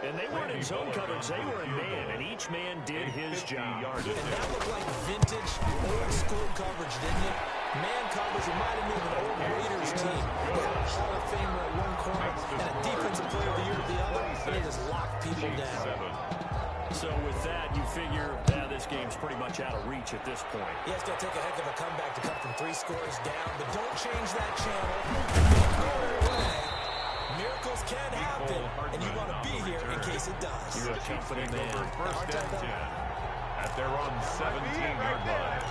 And they weren't in zone coverage. They were in man, and each man did his job. And that looked like vintage, old-school coverage, didn't it? Man coverage reminded me of an old Raiders team. They had a Hall of Famer at one corner and a Defensive Player of the Year at the other, and they just locked people down. So with that, you figure this game's pretty much out of reach at this point. He has to take a heck of a comeback to come from 3 scores down, but don't change that channel. Make your way. Miracles can happen, and you want to be here in case it does. You're a company man. First and 10 at their own 17-yard line.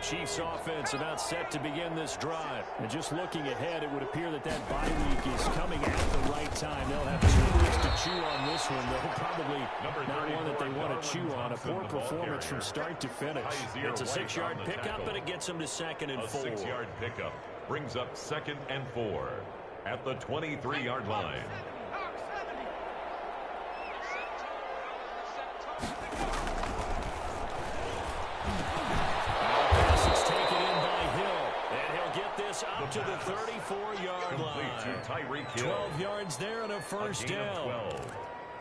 Chiefs offense about set to begin this drive. And just looking ahead, it would appear that that bye week is coming at the right time. They'll have 2 weeks to chew on this one, though. Probably not one that they want to chew on. A poor performance from start to finish. It's a 6-yard pickup, and it gets them to 2nd and 4. A 6-yard pickup brings up 2nd and 4 at the 23-yard line. Up to the 34-yard line. 12 yards there and a first down.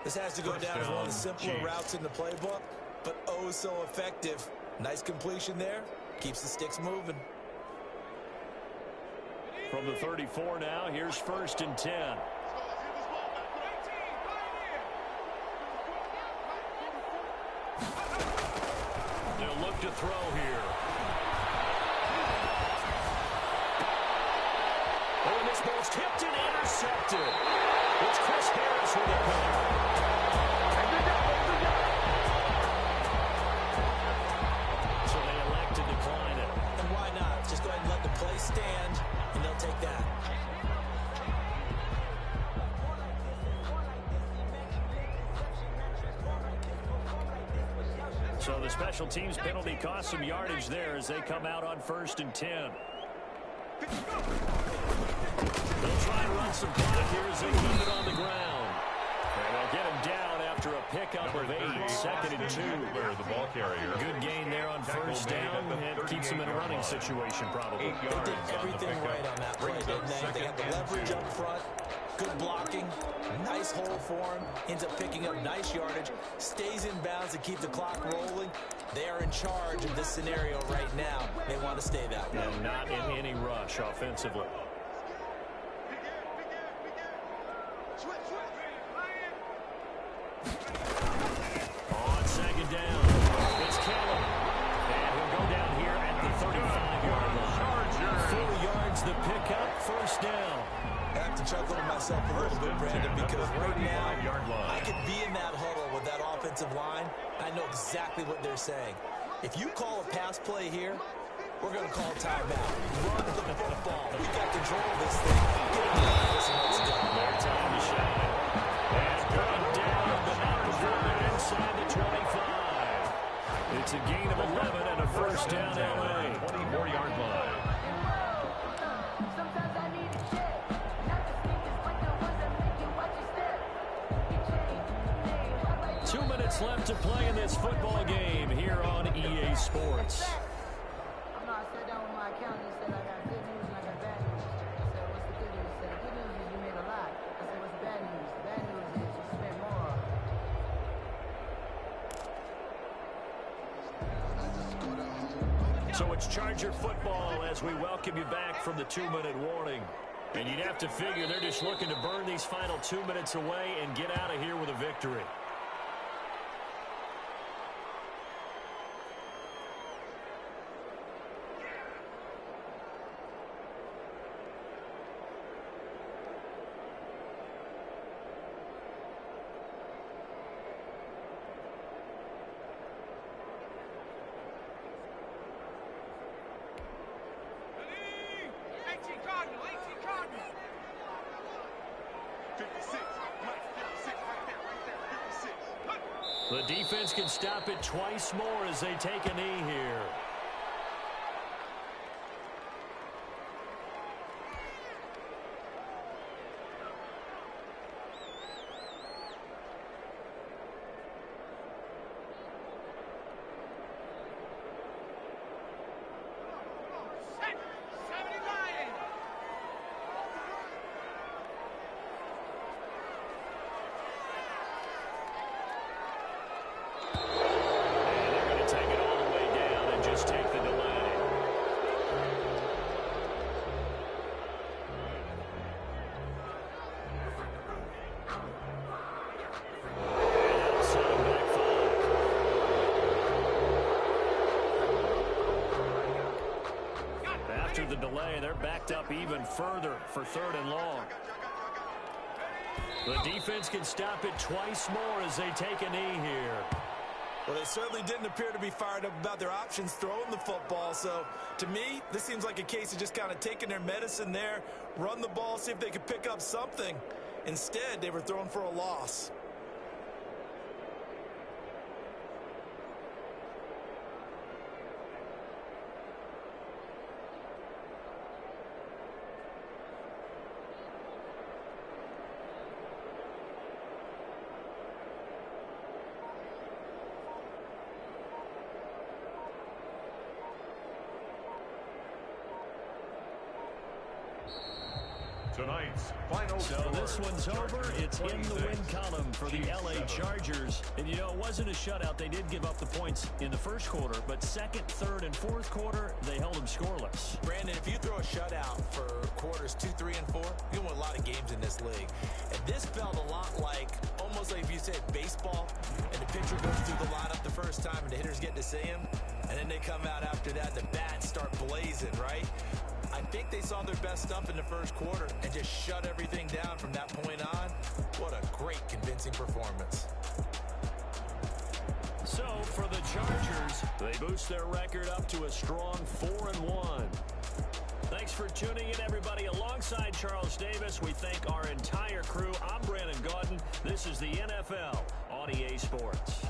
This has to go down as one of the simpler routes in the playbook, but oh so effective. Nice completion there. Keeps the sticks moving. From the 34 now, here's 1st and 10. They'll look to throw here. Oh, and this ball's tipped and intercepted. It's Chris Harris with it. So they elect to decline it. And why not? Just go ahead and let the play stand, and they'll take that. So the special teams penalty cost some yardage there as they come out on 1st and 10. They'll try and run some clock here as they keep it on the ground. And they'll get him down after a pickup of 8, 2nd and 2. The ball carrier. Good gain there on first down. It keeps them in a running situation probably. They did everything right on that play, didn't they? They had the leverage up front, good blocking, nice hole for him, ends up picking up nice yardage, stays in bounds to keep the clock rolling. They are in charge of this scenario right now. They want to stay that way. And not in any rush offensively. On 2nd down, it's Kelly. And he'll go down here at the 35-yard line. 4 yards the pickup, 1st down. I have to chuckle to myself a little bit, Brandon, because right now I could be in that huddle with that offensive line. I know exactly what they're saying. If you call a pass play here, we're going to call timeout. Run the football. We got control of this thing. Get it behind us and let's go. Their time to shine. And brought down the number 4 inside the 25. It's a gain of 11 and a first down LA. 24-yard line. 2 minutes left to play in this football game here on EA Sports. I sat down with my accountant and said I got good news and I got bad news. He said, what's the good news? He said, the good news is you made a lot. I said, what's the bad news? The bad news is you spent more. So it's Charger football as we welcome you back from the 2-minute warning. And you'd have to figure they're just looking to burn these final 2 minutes away and get out of here with a victory. The defense can stop it twice more as they take a knee here. The delay, they're backed up even further for 3rd and long. The defense can stop it twice more as they take a knee here. Well, they certainly didn't appear to be fired up about their options throwing the football. So, to me, this seems like a case of just kind of taking their medicine there, run the ball, see if they could pick up something. Instead, they were throwing for a loss. Tonight's final So score. this one's over. It's in the win column for the LA Chargers. And, you know, it wasn't a shutout. They did give up the points in the first quarter, but second, third, and fourth quarter, they held them scoreless. Brandon, if you throw a shutout for quarters 2, 3, and 4, you win a lot of games in this league. And this felt a lot like, almost like if you said baseball, and the pitcher goes through the lineup the first time, and the hitters get to see him, and then they come out after that, and the bats start blazing, right? I think they saw their best stuff in the first quarter and just shut everything down from that point on. What a great, convincing performance. So, for the Chargers, they boost their record up to a strong 4-1. Thanks for tuning in, everybody. Alongside Charles Davis, we thank our entire crew. I'm Brandon Gaudin. This is the NFL on EA Sports.